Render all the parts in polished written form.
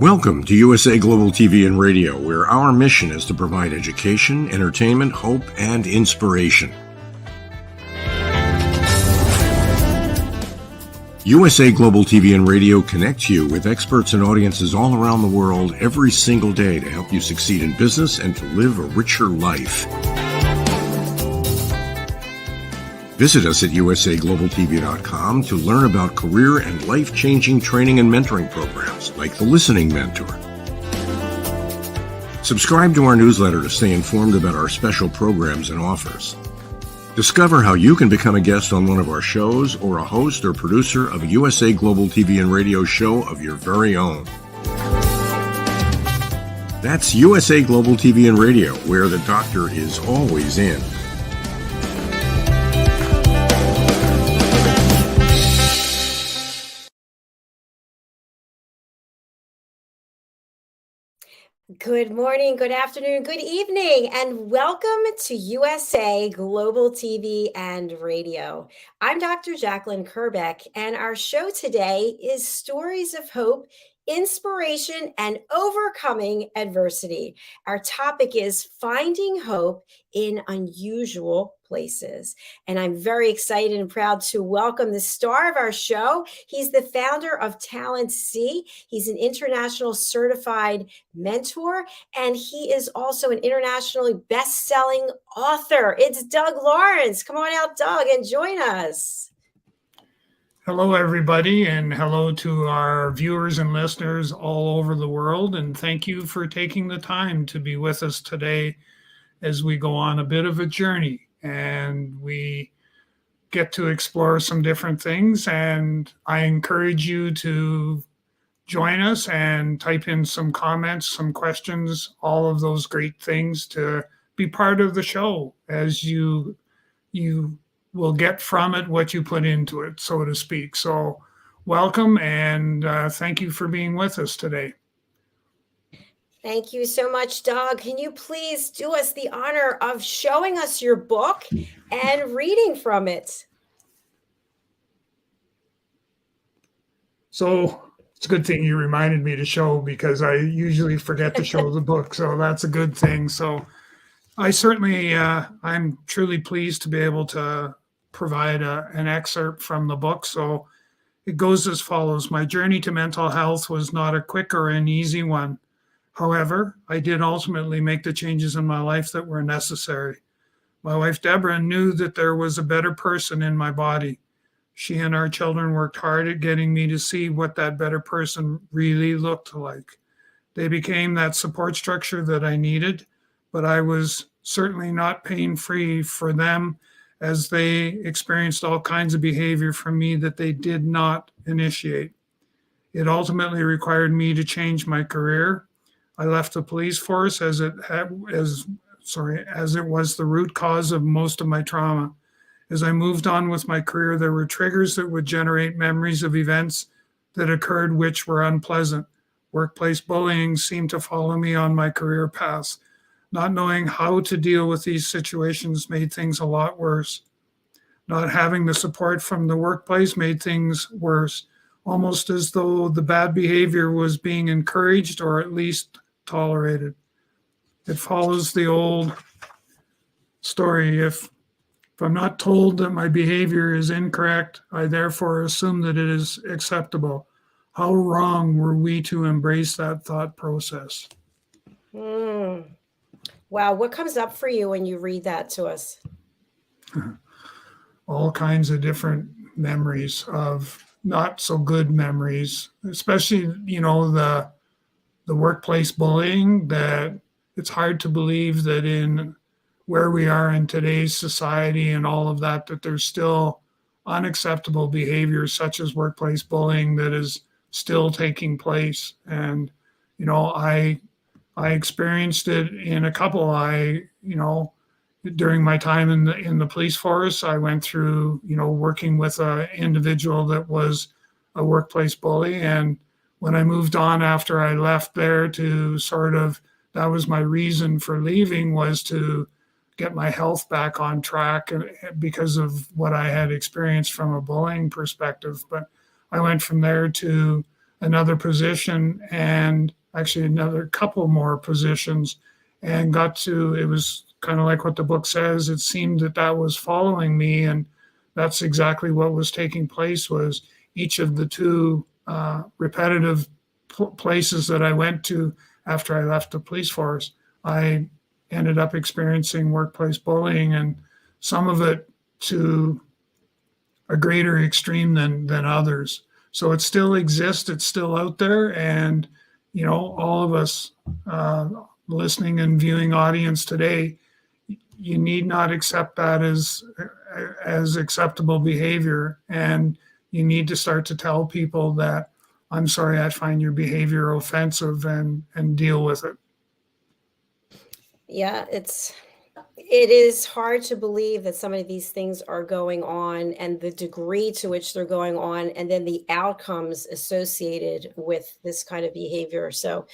Welcome to USA Global TV and Radio, where our mission is to provide education, entertainment, hope, and inspiration. USA Global TV and Radio connects you with experts and audiences all around the world every single day to help you succeed in business and to live a richer life. Visit us at usaglobaltv.com to learn about career and life-changing training and mentoring programs like the Listening Mentor. Subscribe to our newsletter to stay informed about our special programs and offers. Discover how you can become a guest on one of our shows or a host or producer of a USA Global TV and Radio show of your very own. That's USA Global TV and Radio, where the doctor is always in. Good morning, good afternoon, good evening, and welcome to USA Global TV and Radio. I'm Dr. JACALYN KERBECK, and our show today is Stories of Hope, Inspiration, and Overcoming Adversity. Our topic is Finding Hope in Unusual Places. And I'm very excited and proud to welcome the star of our show. He's the founder of TalentC. He's an international certified mentor, and he is also an internationally best-selling author. It's Doug Lawrence. Come on out, Doug, and join us. Hello, everybody, and hello to our viewers and listeners all over the world. And thank you for taking the time to be with us today as we go on a bit of a journey and we get to explore some different things. And I encourage you to join us and type in some comments, some questions, all of those great things to be part of the show as you will get from it what you put into it, so to speak. So welcome, and thank you for being with us today. Thank you so much, Doug. Can you please do us the honor of showing us your book and reading from it? So it's a good thing you reminded me to show, because I usually forget to show the book. So that's a good thing. So I certainly, I'm truly pleased to be able to provide an excerpt from the book. So it goes as follows. My journey to mental health was not a quick or an easy one. However, I did ultimately make the changes in my life that were necessary. My wife, Deborah, knew that there was a better person in my body. She and our children worked hard at getting me to see what that better person really looked like. They became that support structure that I needed, but I was certainly not pain-free for them, as they experienced all kinds of behavior from me that they did not initiate. It ultimately required me to change my career. I left the police force as it was the root cause of most of my trauma. As I moved on with my career, there were triggers that would generate memories of events that occurred which were unpleasant. Workplace bullying seemed to follow me on my career path. Not knowing how to deal with these situations made things a lot worse. Not having the support from the workplace made things worse, almost as though the bad behavior was being encouraged or at least tolerated. It follows the old story. If I'm not told that my behavior is incorrect, I therefore assume that it is acceptable. How wrong were we to embrace that thought process? Wow, what comes up for you when you read that to us? All kinds of different memories of not so good memories, especially, the workplace bullying, that it's hard to believe that in where we are in today's society and all of that, that there's still unacceptable behavior such as workplace bullying that is still taking place. And, I experienced it in a couple. During my time in the police force, I went through, working with an individual that was a workplace bully. And when I moved on after I left there that was my reason for leaving, was to get my health back on track because of what I had experienced from a bullying perspective. But I went from there to another position, and actually another couple more positions, and it was kind of like what the book says. It seemed that was following me, and that's exactly what was taking place. Was each of the two repetitive places that I went to after I left the police force, I ended up experiencing workplace bullying, and some of it to a greater extreme than others. So it still exists. It's still out there, and all of us listening and viewing audience today, you need not accept that as acceptable behavior, and you need to start to tell people that, I'm sorry, I find your behavior offensive, and deal with it. Yeah, it is hard to believe that some of these things are going on and the degree to which they're going on, and then the outcomes associated with this kind of behavior. So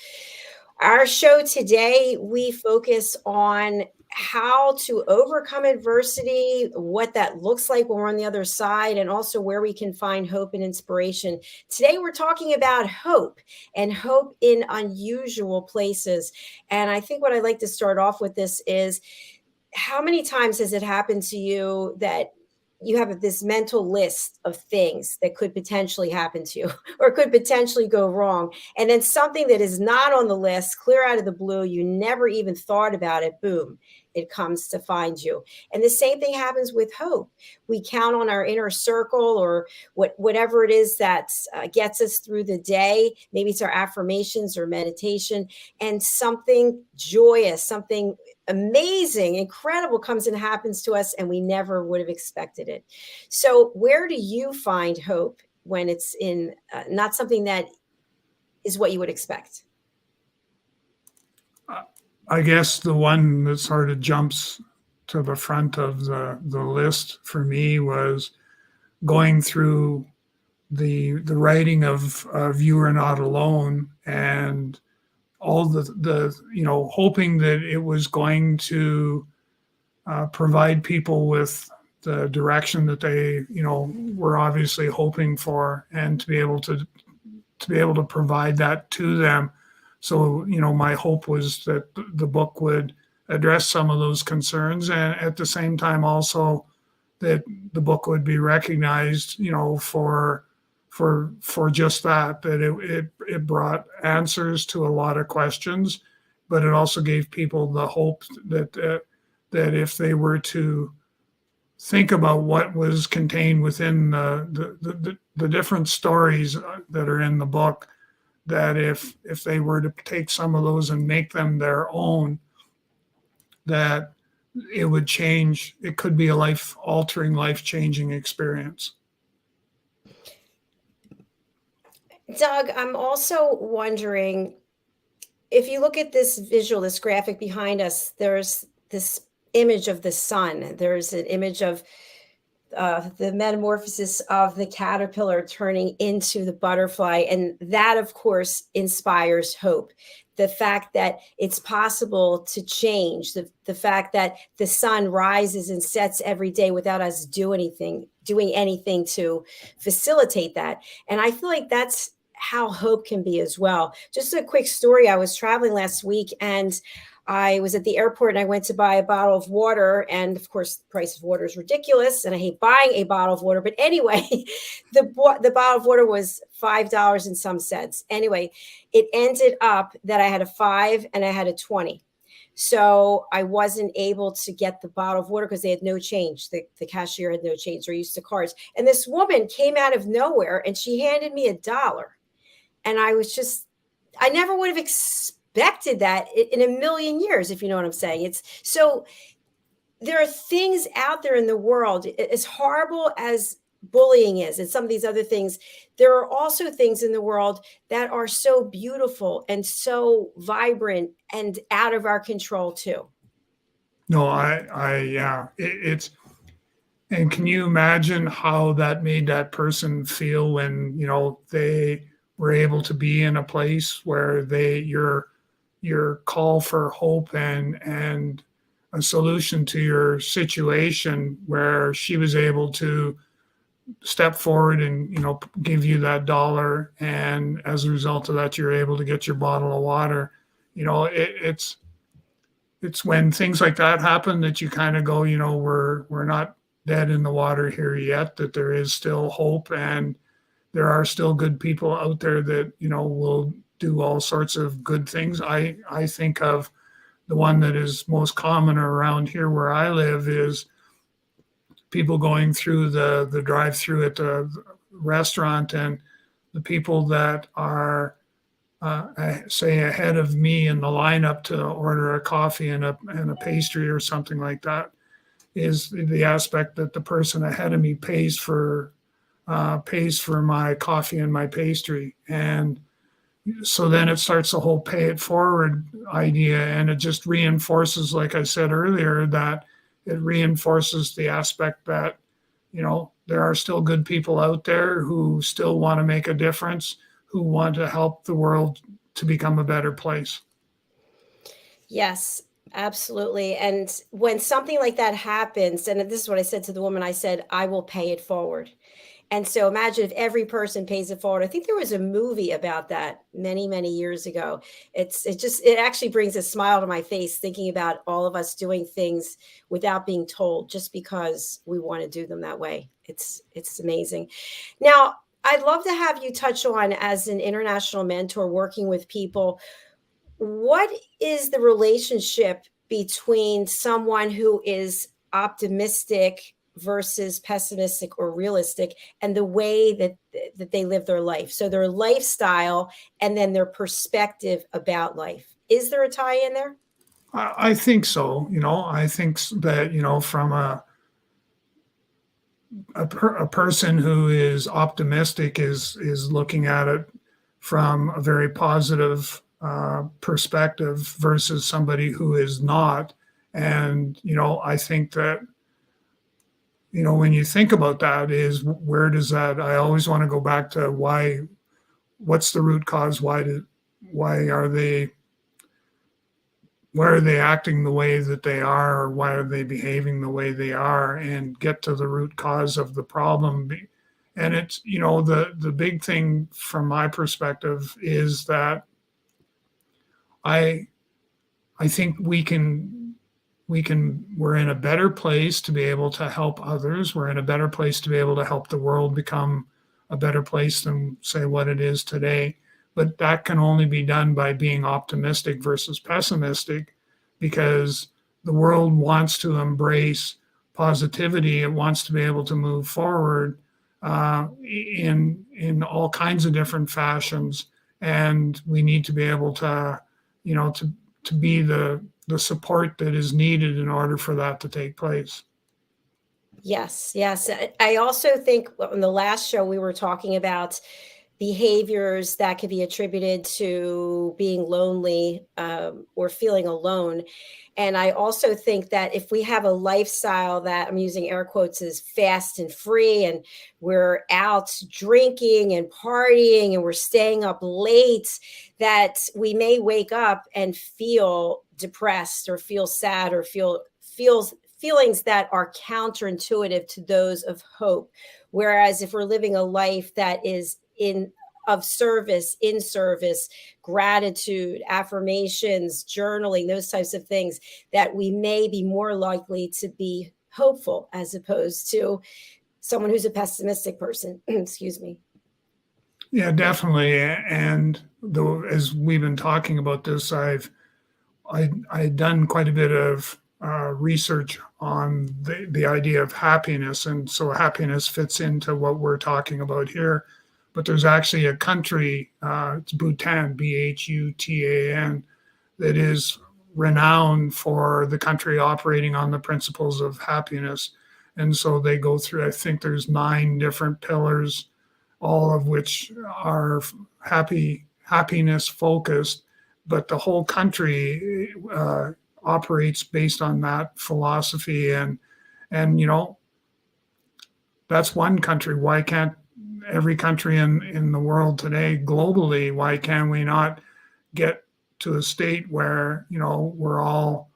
our show today, we focus on how to overcome adversity, what that looks like when we're on the other side, and also where we can find hope and inspiration. Today, we're talking about hope, and hope in unusual places. And I think what I'd like to start off with this is, how many times has it happened to you that you have this mental list of things that could potentially happen to you or could potentially go wrong? And then something that is not on the list, clear out of the blue, you never even thought about it, boom, it comes to find you. And the same thing happens with hope. We count on our inner circle, or whatever it is that gets us through the day. Maybe it's our affirmations or meditation, and something joyous, something amazing, incredible comes and happens to us, and we never would have expected it. So where do you find hope when it's in not something that is what you would expect? I guess the one that sort of jumps to the front of the list for me was going through the writing of You Are Not Alone, and all the hoping that it was going to provide people with the direction that they were obviously hoping for, and to be able to provide that to them. So my hope was that the book would address some of those concerns, and at the same time also that the book would be recognized for just that it brought answers to a lot of questions, but it also gave people the hope that if they were to think about what was contained within the different stories that are in the book, that if they were to take some of those and make them their own, that it would change. It could be a life-altering, life-changing experience. Doug, I'm also wondering, if you look at this visual, this graphic behind us, there's this image of the sun. There's an image of the metamorphosis of the caterpillar turning into the butterfly. And that, of course, inspires hope. The fact that it's possible to change, the fact that the sun rises and sets every day without us doing anything to facilitate that. And I feel like that's how hope can be as well. Just a quick story. I was traveling last week, and I was at the airport, and I went to buy a bottle of water. And of course, the price of water is ridiculous, and I hate buying a bottle of water. But anyway, the bottle of water was $5 and some cents. Anyway, it ended up that I had a 5 and I had a 20. So I wasn't able to get the bottle of water because they had no change. The cashier had no change. They're used to cards. And this woman came out of nowhere, and she handed me $1. And I never would have expected that in a million years, if you know what I'm saying. It's so there are things out there in the world, as horrible as bullying is and some of these other things, there are also things in the world that are so beautiful and so vibrant and out of our control too. No, it's, and can you imagine how that made that person feel when, they were able to be in a place where your call for hope and a solution to your situation, where she was able to step forward and, give you that dollar. And as a result of that, you're able to get your bottle of water. It's when things like that happen that you kind of go, we're not dead in the water here yet, that there is still hope, and there are still good people out there that, will do all sorts of good things. I think of the one that is most common around here where I live is people going through the drive-through at the restaurant, and the people that are say ahead of me in the lineup to order a coffee and a pastry or something like that, is the aspect that the person ahead of me pays for my coffee and my pastry. And so then it starts the whole pay it forward idea, and it just reinforces, like I said earlier, that it reinforces the aspect that, there are still good people out there who still want to make a difference, who want to help the world to become a better place. Yes, absolutely. And when something like that happens, and this is what I said to the woman, I said, I will pay it forward. And so imagine if every person pays it forward. I think there was a movie about that many, many years ago. It actually brings a smile to my face thinking about all of us doing things without being told, just because we want to do them that way. It's amazing. Now, I'd love to have you touch on, as an international mentor working with people, what is the relationship between someone who is optimistic versus pessimistic or realistic, and the way that they live their life? So their lifestyle and then their perspective about life. Is there a tie in there? I think so. I think that, from a person who is optimistic is looking at it from a very positive perspective versus somebody who is not. And, I think that, when you think about that, is where does that, I always want to go back to what's the root cause? Why are they acting the way that they are, or why are they behaving the way they are, and get to the root cause of the problem. And it's, the big thing from my perspective is that I think we're in a better place to be able to help others. We're in a better place to be able to help the world become a better place than, say, what it is today. But that can only be done by being optimistic versus pessimistic, because the world wants to embrace positivity. It wants to be able to move forward in all kinds of different fashions. And we need to be able to, to be the support that is needed in order for that to take place. Yes, yes. I also think on the last show we were talking about behaviors that could be attributed to being lonely or feeling alone. And I also think that if we have a lifestyle that, I'm using air quotes, is fast and free, and we're out drinking and partying and we're staying up late, that we may wake up and feel depressed or feel sad or feelings that are counterintuitive to those of hope. Whereas if we're living a life that is in service, gratitude, affirmations, journaling, those types of things, that we may be more likely to be hopeful as opposed to someone who's a pessimistic person. Excuse me. Yeah, definitely. And as we've been talking about this, I'd done quite a bit of research on the idea of happiness. And so happiness fits into what we're talking about here. But there's actually a country, it's Bhutan, Bhutan, that is renowned for the country operating on the principles of happiness. And so they go through, I think there's 9 different pillars, all of which are happiness focused. But the whole country operates based on that philosophy. And that's one country. Why can't every country in the world today, globally, why can we not get to a state where, we're all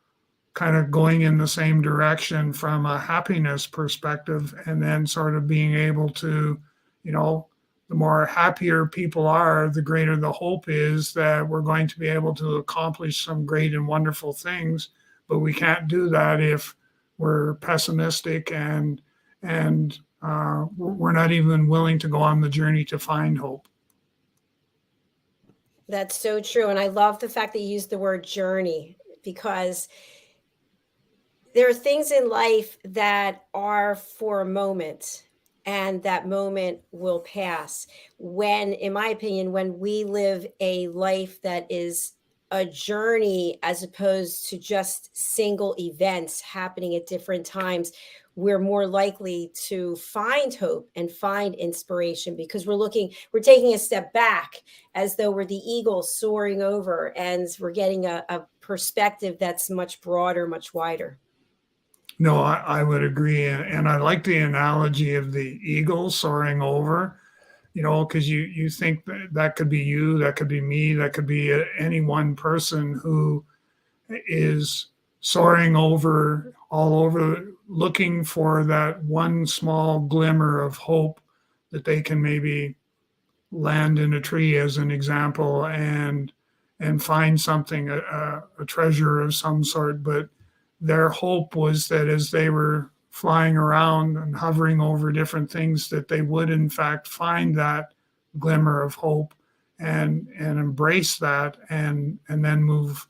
kind of going in the same direction from a happiness perspective, and then sort of being able to, the more happier people are, the greater the hope is that we're going to be able to accomplish some great and wonderful things. But we can't do that if we're pessimistic and we're not even willing to go on the journey to find hope. That's so true. And I love the fact that you used the word journey, because there are things in life that are for a moment, and that moment will pass. When, in my opinion, when we live a life that is a journey as opposed to just single events happening at different times, we're more likely to find hope and find inspiration, because we're taking a step back, as though we're the eagle soaring over, and we're getting a perspective that's much broader, much wider. No, I would agree. And I like the analogy of the eagle soaring over, because you think that could be you, that could be me, that could be any one person who is soaring over, all over, looking for that one small glimmer of hope that they can maybe land in a tree, as an example, and find something, a treasure of some sort. But their hope was that as they were flying around and hovering over different things, that they would in fact find that glimmer of hope and embrace that, and then move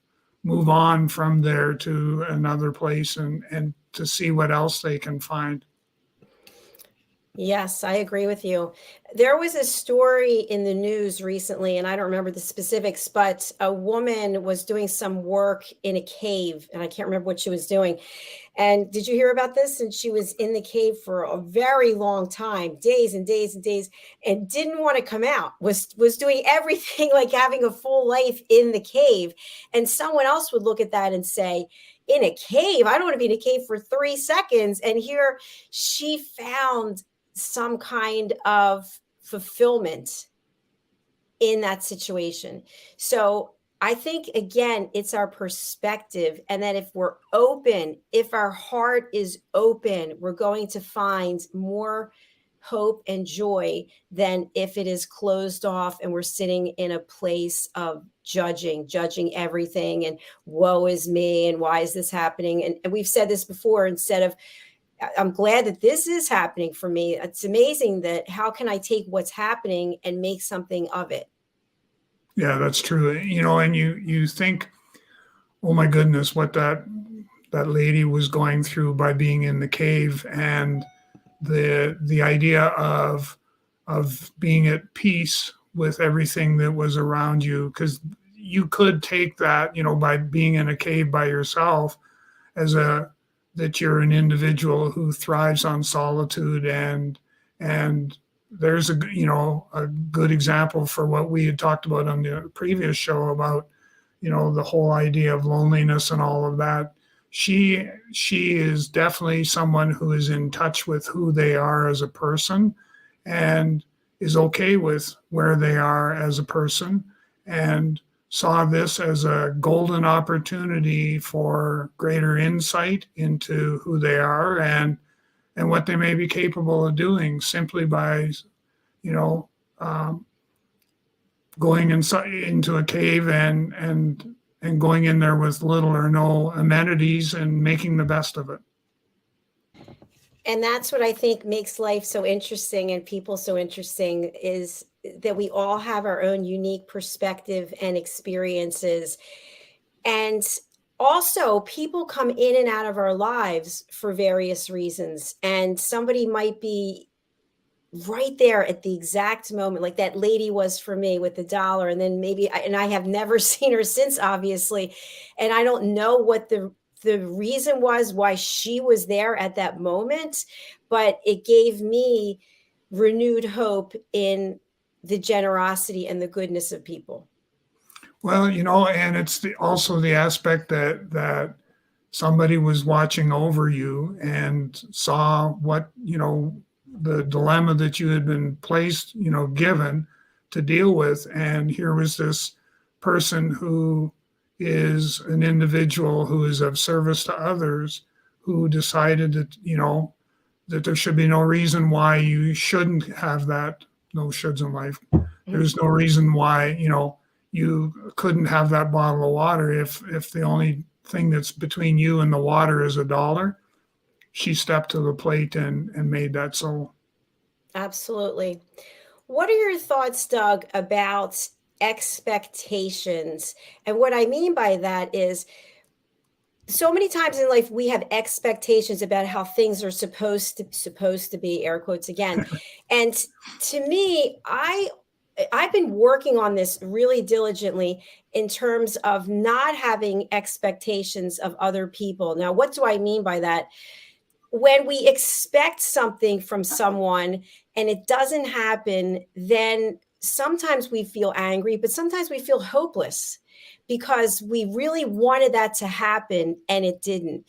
on from there to another place, and to see what else they can find. Yes, I agree with you. There was a story in the news recently, and I don't remember the specifics, but a woman was doing some work in a cave, and I can't remember what she was doing. And did you hear about this? And she was in the cave for a very long time, days and days and days, and didn't want to come out, was doing everything like having a full life in the cave. And someone else would look at that and say, in a cave? I don't want to be in a cave for 3 seconds. And here she found some kind of fulfillment in that situation. So I think, again, it's our perspective, and that if we're open, if our heart is open, we're going to find more hope and joy than if it is closed off and we're sitting in a place of judging everything, and woe is me, and why is this happening? And we've said this before, instead of, I'm glad that this is happening for me. It's amazing that how can I take what's happening and make something of it? Yeah, that's true. And you think, oh my goodness, what that lady was going through by being in the cave, and the idea of being at peace with everything that was around you, because you could take that, by being in a cave by yourself, as that you're an individual who thrives on solitude, and there's a good example for what we had talked about on the previous show about the whole idea of loneliness and all of that. She is definitely someone who is in touch with who they are as a person, and is okay with where they are as a person, and saw this as a golden opportunity for greater insight into who they are, and what they may be capable of doing, simply by, going into a cave and going in there with little or no amenities, and making the best of it. And that's what I think makes life so interesting, and people so interesting, is that we all have our own unique perspective and experiences. And also, people come in and out of our lives for various reasons. And somebody might be right there at the exact moment, like that lady was for me with the dollar. And then and I have never seen her since, obviously. And I don't know what the reason was why she was there at that moment, but it gave me renewed hope in the generosity and the goodness of people. Well, and it's also the aspect that somebody was watching over you and saw what, the dilemma that you had been placed, given to deal with. And here was this person who, is an individual who is of service to others, who decided that, that there should be no reason why you shouldn't have that, no shoulds in life. There's no reason why, you couldn't have that bottle of water if the only thing that's between you and the water is $1. She stepped to the plate and made that so. Absolutely. What are your thoughts, Doug, about expectations? And what I mean by that is so many times in life we have expectations about how things are supposed to be, air quotes again. And to me, I've been working on this really diligently in terms of not having expectations of other people. Now, what do I mean by that? When we expect something from someone and it doesn't happen, then sometimes we feel angry, but sometimes we feel hopeless because we really wanted that to happen and it didn't.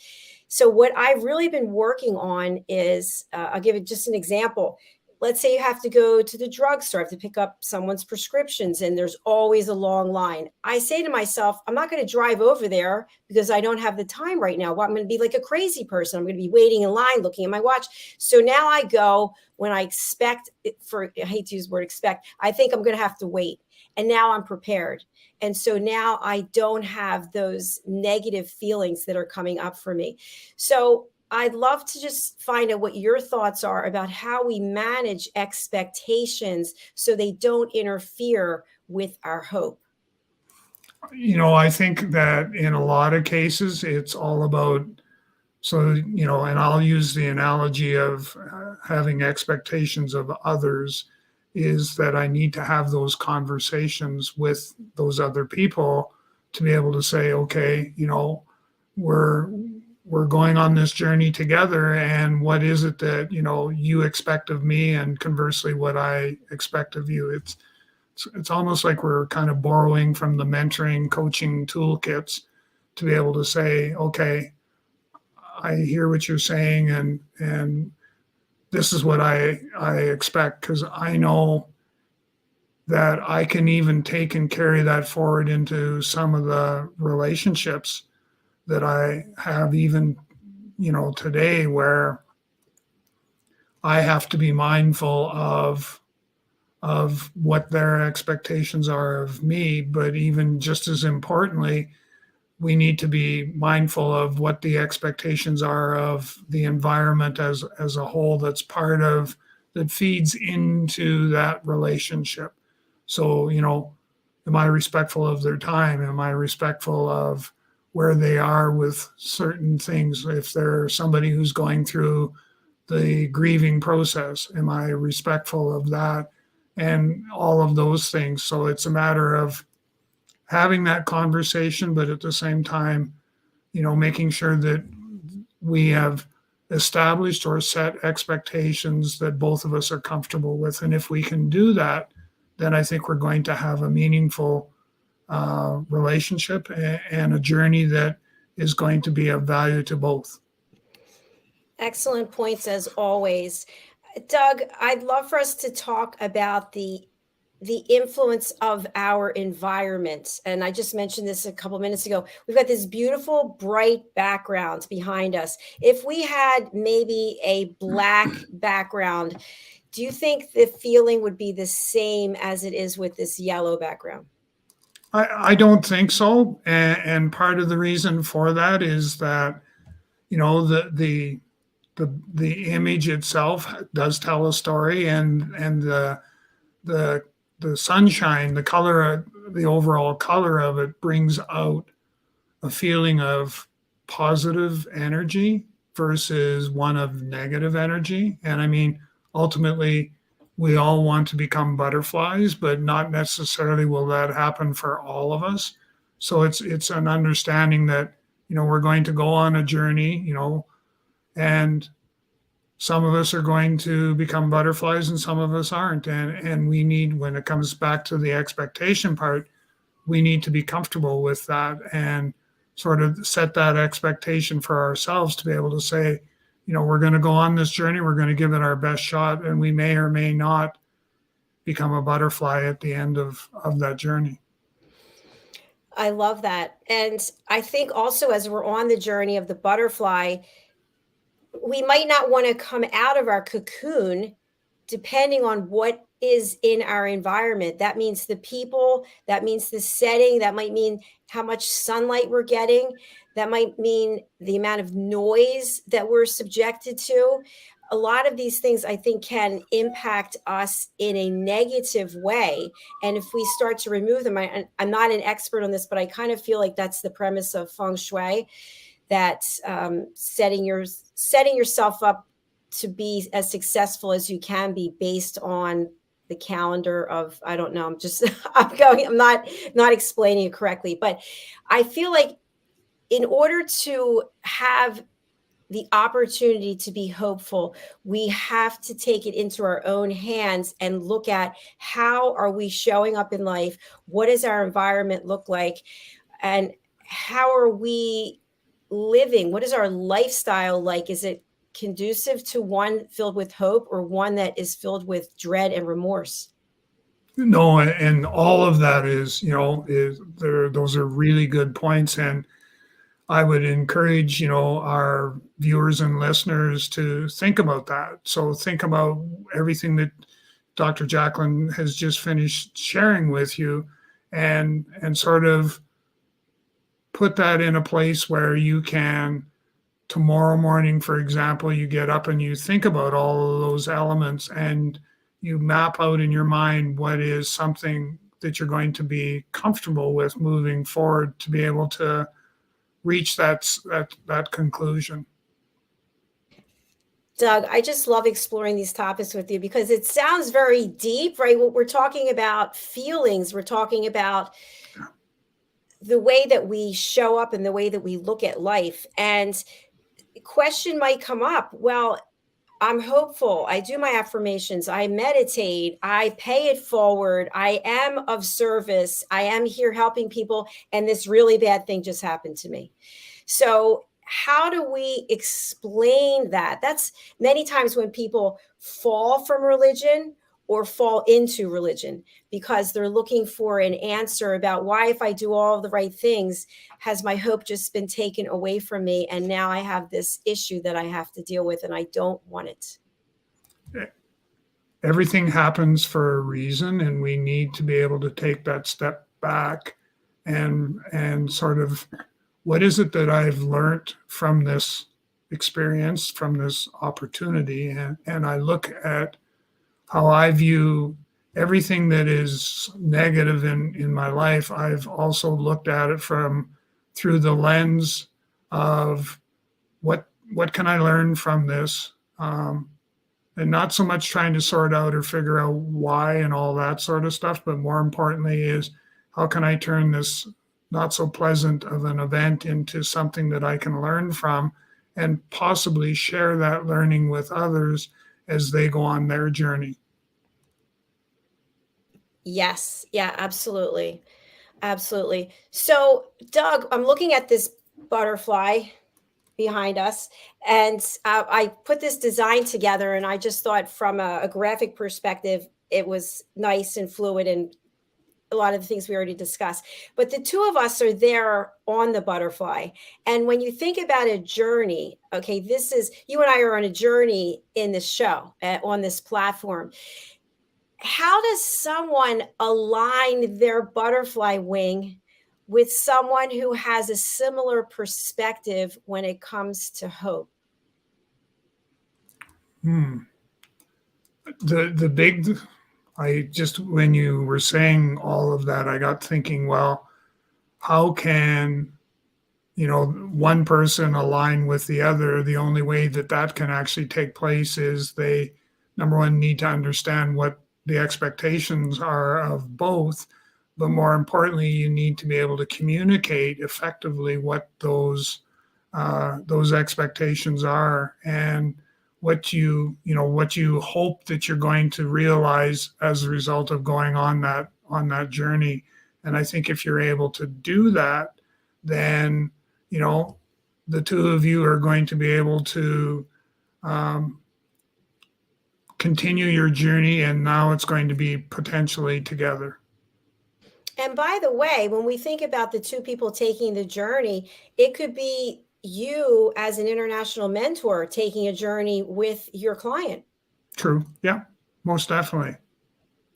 So, what I've really been working on is I'll give it just an example. Let's say you have to go to the drugstore, have to pick up someone's prescriptions, and there's always a long line. I say to myself, I'm not going to drive over there because I don't have the time right now. Well, I'm going to be like a crazy person. I'm going to be waiting in line, looking at my watch. So now I go when I expect it I hate to use the word expect, I think I'm going to have to wait. And now I'm prepared. And so now I don't have those negative feelings that are coming up for me. So I'd love to just find out what your thoughts are about how we manage expectations so they don't interfere with our hope. I think that in a lot of cases, it's all about, and I'll use the analogy of having expectations of others, is that I need to have those conversations with those other people to be able to say, okay, we're going on this journey together, and what is it that you expect of me, and conversely what I expect of you. It's almost like we're kind of borrowing from the mentoring coaching toolkits to be able to say, okay, I hear what you're saying, and this is what I expect, because I know that I can even take and carry that forward into some of the relationships that I have, even, today, where I have to be mindful of what their expectations are of me. But even just as importantly, we need to be mindful of what the expectations are of the environment as a whole that feeds into that relationship. So, am I respectful of their time? Am I respectful of where they are with certain things? If they're somebody who's going through the grieving process, am I respectful of that? And all of those things. So it's a matter of having that conversation, but at the same time, making sure that we have established or set expectations that both of us are comfortable with. And if we can do that, then I think we're going to have a meaningful relationship and a journey that is going to be of value to both. Excellent points as always. Doug, I'd love for us to talk about the influence of our environment. And I just mentioned this a couple minutes ago. We've got this beautiful, bright background behind us. If we had maybe a black background, do you think the feeling would be the same as it is with this yellow background? I don't think so. And part of the reason for that is that, the image itself does tell a story, and the sunshine, the color, the overall color of it brings out a feeling of positive energy versus one of negative energy. And I mean, ultimately, we all want to become butterflies, but not necessarily will that happen for all of us. So it's an understanding that, we're going to go on a journey, and some of us are going to become butterflies and some of us aren't. And we need, when it comes back to the expectation part, we need to be comfortable with that and sort of set that expectation for ourselves to be able to say, we're going to go on this journey, we're going to give it our best shot, and we may or may not become a butterfly at the end of that journey. I love that. And I think also as we're on the journey of the butterfly, we might not want to come out of our cocoon depending on what is in our environment. That means the people, that means the setting, that might mean how much sunlight we're getting, that might mean the amount of noise that we're subjected to. A lot of these things I think can impact us in a negative way. And if we start to remove them, I'm not an expert on this, but I kind of feel like that's the premise of feng shui, that setting yourself up to be as successful as you can be based on the calendar of, I don't know, I'm not explaining it correctly, but I feel like in order to have the opportunity to be hopeful, we have to take it into our own hands and look at how are we showing up in life? What does our environment look like? And how are we living? What is our lifestyle like? Is it conducive to one filled with hope or one that is filled with dread and remorse? No, and all of that is, is there, those are really good points. And I would encourage, our viewers and listeners to think about that. So think about everything that Dr. JACALYN has just finished sharing with you, and sort of put that in a place where you can, tomorrow morning, for example, you get up and you think about all of those elements, and you map out in your mind what is something that you're going to be comfortable with moving forward to be able to reach that conclusion. Doug, I just love exploring these topics with you because it sounds very deep, right? What we're talking about feelings, we're talking about the way that we show up and the way that we look at life. And the question might come up, well, I'm hopeful. I do my affirmations. I meditate. I pay it forward. I am of service. I am here helping people. And this really bad thing just happened to me. So how do we explain that? That's many times when people fall from religion or fall into religion because they're looking for an answer about why, if I do all of the right things, has my hope just been taken away from me? And now I have this issue that I have to deal with and I don't want it. Everything happens for a reason, and we need to be able to take that step back and sort of, what is it that I've learned from this experience, from this opportunity? And I look at how I view everything that is negative in my life. I've also looked at it through the lens of what can I learn from this? And not so much trying to sort out or figure out why and all that sort of stuff, but more importantly is, how can I turn this not so pleasant of an event into something that I can learn from and possibly share that learning with others as they go on their journey. Yes. Yeah, absolutely. Absolutely. So, Doug, I'm looking at this butterfly behind us, and I put this design together, and I just thought from a graphic perspective, it was nice and fluid and a lot of the things we already discussed. But the two of us are there on the butterfly. And when you think about a journey, okay, this is, you and I are on a journey in this show, on this platform. How does someone align their butterfly wing with someone who has a similar perspective when it comes to hope? The big, when you were saying all of that, I got thinking, well, how can, one person align with the other? The only way that can actually take place is they, number one, need to understand what the expectations are of both. But more importantly, you need to be able to communicate effectively what those expectations are, and what you hope that you're going to realize as a result of going on that journey. And I think if you're able to do that, then the two of you are going to be able to continue your journey, and now it's going to be potentially together. And by the way, when we think about the two people taking the journey, it could be you as an international mentor taking a journey with your client. True. Yeah, most definitely.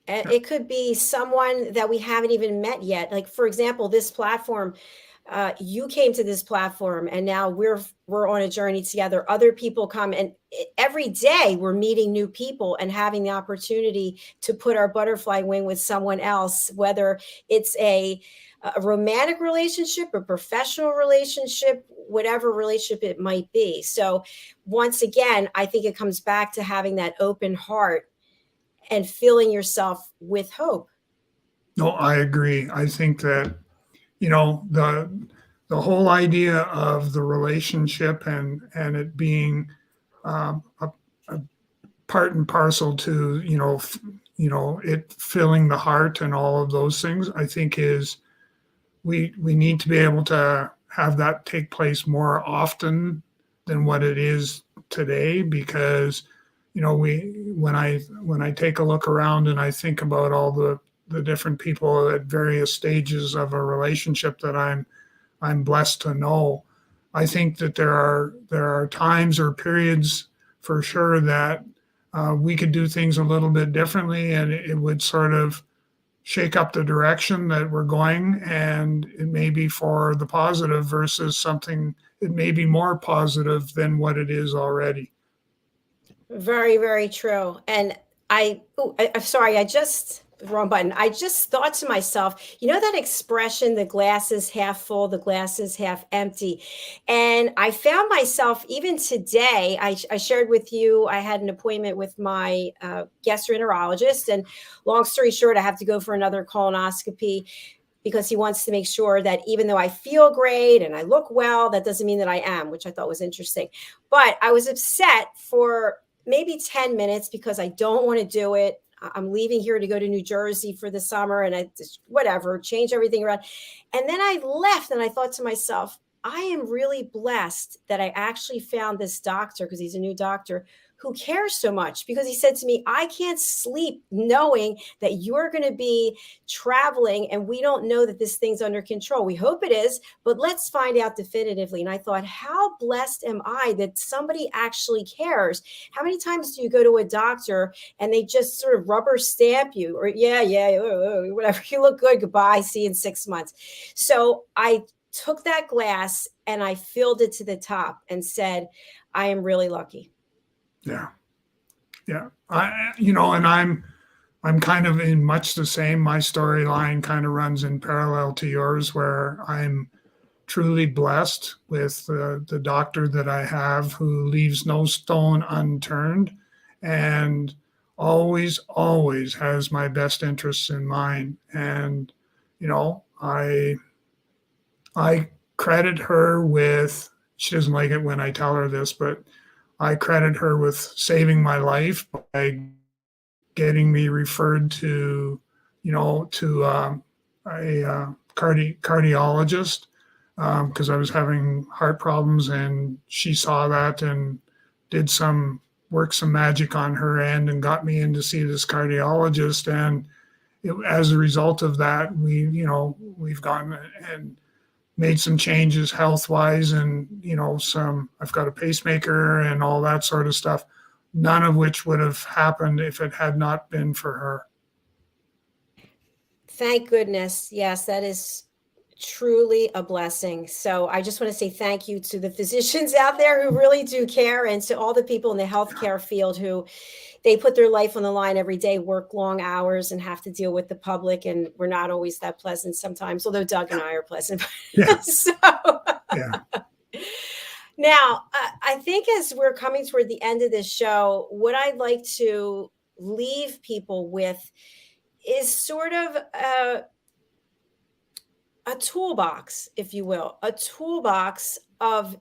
Yeah. It could be someone that we haven't even met yet. Like, for example, this platform, you came to this platform and now we're on a journey together. Other people come, and every day we're meeting new people and having the opportunity to put our butterfly wing with someone else, whether it's a romantic relationship, a professional relationship, whatever relationship it might be. So once again, I think it comes back to having that open heart and filling yourself with hope. No, I agree. I think that, the whole idea of the relationship and it being a part and parcel to, it filling the heart and all of those things, I think is we need to be able to have that take place more often than what it is today, because when I take a look around and I think about all the different people at various stages of a relationship that I'm blessed to know, I think that there are times or periods for sure that we could do things a little bit differently, and it would sort of shake up the direction that we're going, and it may be for the positive versus something it may be more positive than what it is already. Very, very true. And I'm sorry, wrong button. I just thought to myself, that expression, the glass is half full, the glass is half empty. And I found myself, even today, I shared with you, I had an appointment with my gastroenterologist. And long story short, I have to go for another colonoscopy because he wants to make sure that even though I feel great and I look well, that doesn't mean that I am, which I thought was interesting. But I was upset for maybe 10 minutes because I don't want to do it. I'm leaving here to go to New Jersey for the summer, and I just, whatever, change everything around. And then I left and I thought to myself, I am really blessed that I actually found this doctor, because he's a new doctor, who cares so much, because he said to me, I can't sleep knowing that you're going to be traveling and we don't know that this thing's under control. We hope it is, but let's find out definitively. And I thought, how blessed am I that somebody actually cares? How many times do you go to a doctor and they just sort of rubber stamp you, or whatever, you look good, goodbye, see you in 6 months. So I took that glass and I filled it to the top and said, I am really lucky. Yeah. And I'm kind of in much the same. My storyline kind of runs in parallel to yours, where I'm truly blessed with the doctor that I have, who leaves no stone unturned and always has my best interests in mind. And, I credit her with, she doesn't like it when I tell her this, but I credit her with saving my life by getting me referred to a cardiologist, because I was having heart problems, and she saw that and did some magic on her end and got me in to see this cardiologist. And as a result of that, we've gone and made some changes health wise, and I've got a pacemaker and all that sort of stuff, none of which would have happened if it had not been for her. Thank goodness. Yes, that is truly a blessing. So I just want to say thank you to the physicians out there who really do care, and to all the people in the healthcare field who they put their life on the line every day, work long hours, and have to deal with the public. And we're not always that pleasant sometimes, although Doug and I are pleasant. Yeah. So Yeah. now, I think as we're coming toward the end of this show, what I'd like to leave people with is sort of a toolbox, if you will, a toolbox of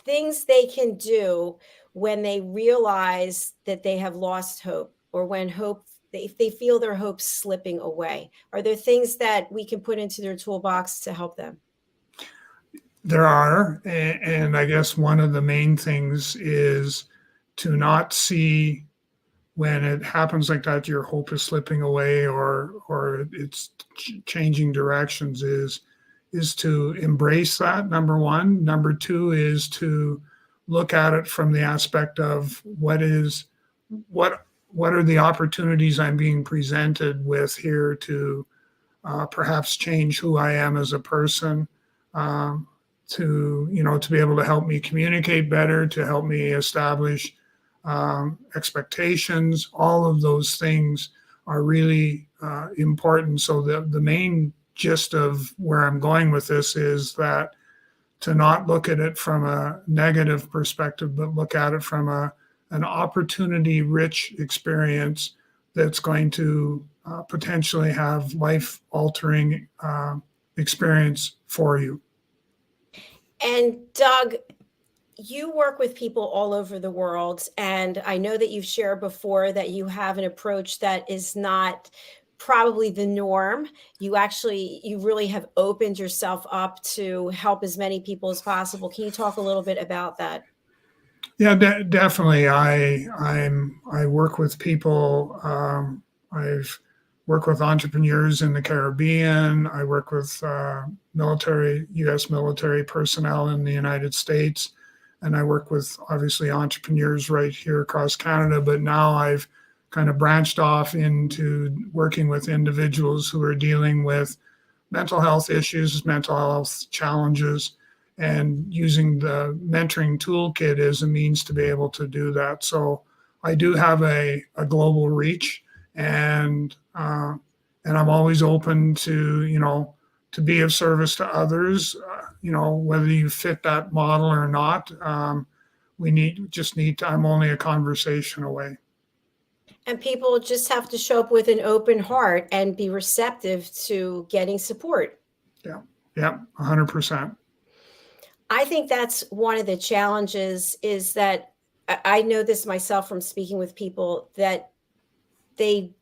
things they can do when they realize that they have lost hope, or when if they feel their hope slipping away. Are there things that we can put into their toolbox to help them? There are. And I guess one of the main things is to not see when it happens like that, your hope is slipping away or it's changing directions, is to embrace that, number one. Number two is to look at it from the aspect of what are the opportunities I'm being presented with here to perhaps change who I am as a person, to be able to help me communicate better, to help me establish expectations. All of those things are really important. So the main gist of where I'm going with this is that to not look at it from a negative perspective, but look at it from an opportunity-rich experience that's going to potentially have life-altering experience for you. And Doug, you work with people all over the world, and I know that you've shared before that you have an approach that is not probably the norm. You really have opened yourself up to help as many people as possible. Can you talk a little bit about that? Yeah, definitely. I work with people. I've worked with entrepreneurs in the Caribbean. I work with U.S. military personnel in the United States, and I work with obviously entrepreneurs right here across Canada. But now I've kind of branched off into working with individuals who are dealing with mental health issues, mental health challenges, and using the mentoring toolkit as a means to be able to do that. So I do have a global reach, and I'm always open to to be of service to others. Whether you fit that model or not, I'm only a conversation away. And people just have to show up with an open heart and be receptive to getting support. Yeah, 100%. I think that's one of the challenges, is that I know this myself from speaking with people, that they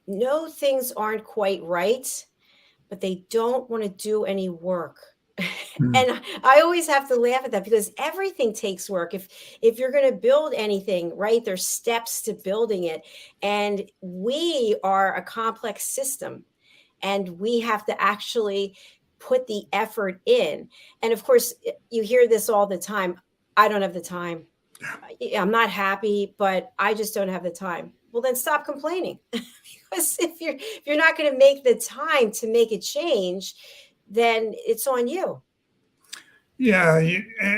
know things aren't quite right, but they don't want to do any work. And I always have to laugh at that, because everything takes work. If you're going to build anything, right, there's steps to building it. And we are a complex system, and we have to actually put the effort in. And of course, you hear this all the time. I don't have the time. I'm not happy, but I just don't have the time. Well, then stop complaining. Because if you're not going to make the time to make a change, then it's on you. Yeah,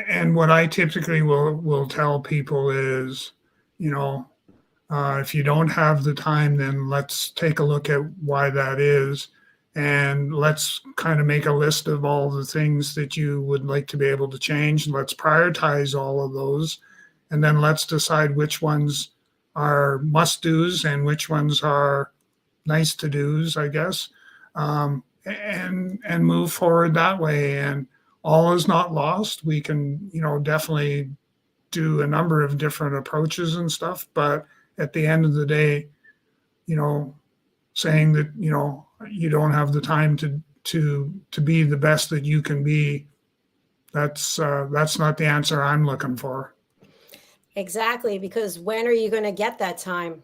and what I typically will tell people is, if you don't have the time, then let's take a look at why that is, and let's kind of make a list of all the things that you would like to be able to change. Let's prioritize all of those, and then let's decide which ones are must-dos and which ones are nice-to-dos, I guess, and move forward that way. And all is not lost. We can, definitely do a number of different approaches and stuff. But at the end of the day, saying that, you don't have the time to be the best that you can be, that's not the answer I'm looking for. Exactly. Because when are you going to get that time?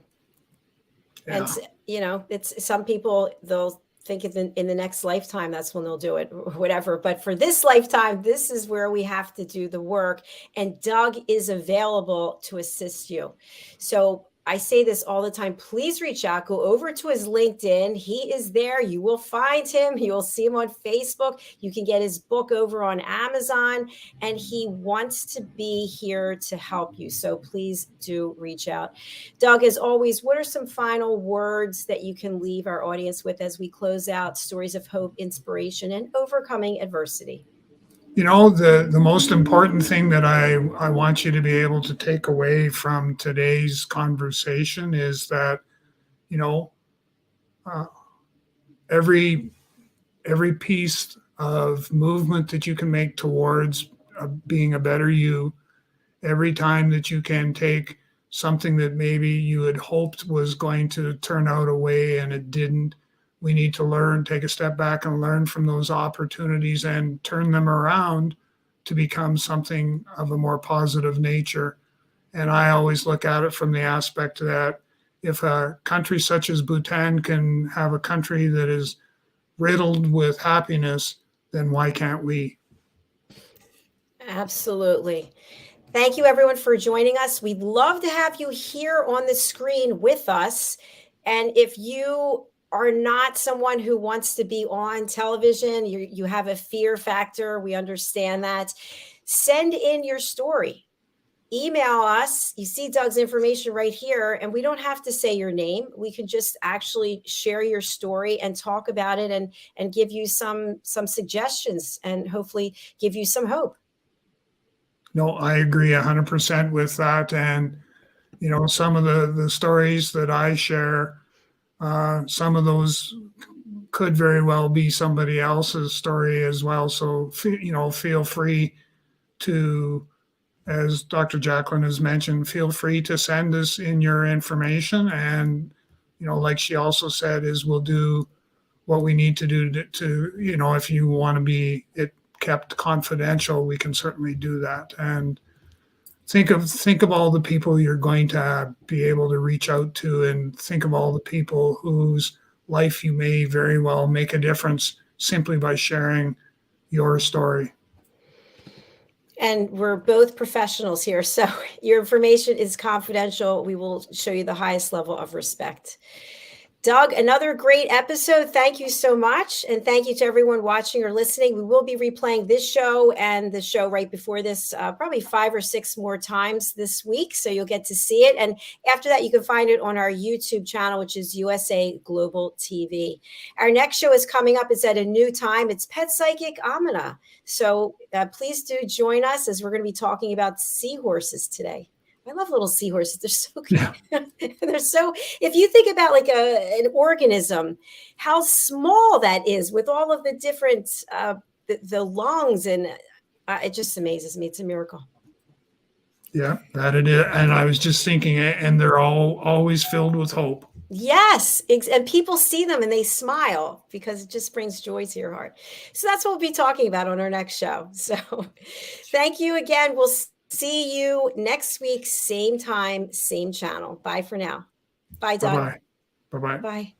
Yeah. And, it's some people, they'll think in the next lifetime, that's when they'll do it, or whatever. But for this lifetime, this is where we have to do the work. And Doug is available to assist you. So I say this all the time. Please reach out, go over to his LinkedIn. He is there. You will find him. You will see him on Facebook. You can get his book over on Amazon, and he wants to be here to help you. So please do reach out. Doug, as always, what are some final words that you can leave our audience with as we close out Stories of Hope, Inspiration, and Overcoming Adversity? The most important thing that I want you to be able to take away from today's conversation is that, every piece of movement that you can make towards being a better you, every time that you can take something that maybe you had hoped was going to turn out a way and it didn't, we need to take a step back and learn from those opportunities and turn them around to become something of a more positive nature. And I always look at it from the aspect that if a country such as Bhutan can have a country that is riddled with happiness, then why can't we? Absolutely. Thank you, everyone, for joining us. We'd love to have you here on the screen with us. And if you are not someone who wants to be on television, you have a fear factor, we understand that. Send in your story. Email us. You see Doug's information right here, and we don't have to say your name. We can just actually share your story and talk about it and give you some suggestions and hopefully give you some hope. No, I agree 100% with that. And, you know, some of the stories that I share, some of those could very well be somebody else's story as well. So, you know, feel free to, as Dr. JACALYN has mentioned, feel free to send us in your information. And, you know, like she also said, is we'll do what we need to do to you know, if you want to be it kept confidential, we can certainly do that. And think of all the people you're going to be able to reach out to, and think of all the people whose life you may very well make a difference simply by sharing your story. And we're both professionals here, so your information is confidential. We will show you the highest level of respect. Doug, another great episode. Thank you so much. And thank you to everyone watching or listening. We will be replaying this show and the show right before this, probably 5 or 6 more times this week. So you'll get to see it. And after that, you can find it on our YouTube channel, which is USA Global TV. Our next show is coming up. It's at a new time. It's Pet Psychic Amina. So please do join us, as we're going to be talking about seahorses today. I love little seahorses. They're so good. Yeah. They're so, if you think about like an organism, how small that is with all of the different, the lungs, and it just amazes me. It's a miracle. Yeah, that it is. And I was just thinking, and they're all always filled with hope. Yes. And people see them and they smile because it just brings joy to your heart. So that's what we'll be talking about on our next show. So thank you again. We'll see you next week, same time, same channel. Bye for now. Bye, Doug. Bye-bye. Bye-bye. Bye.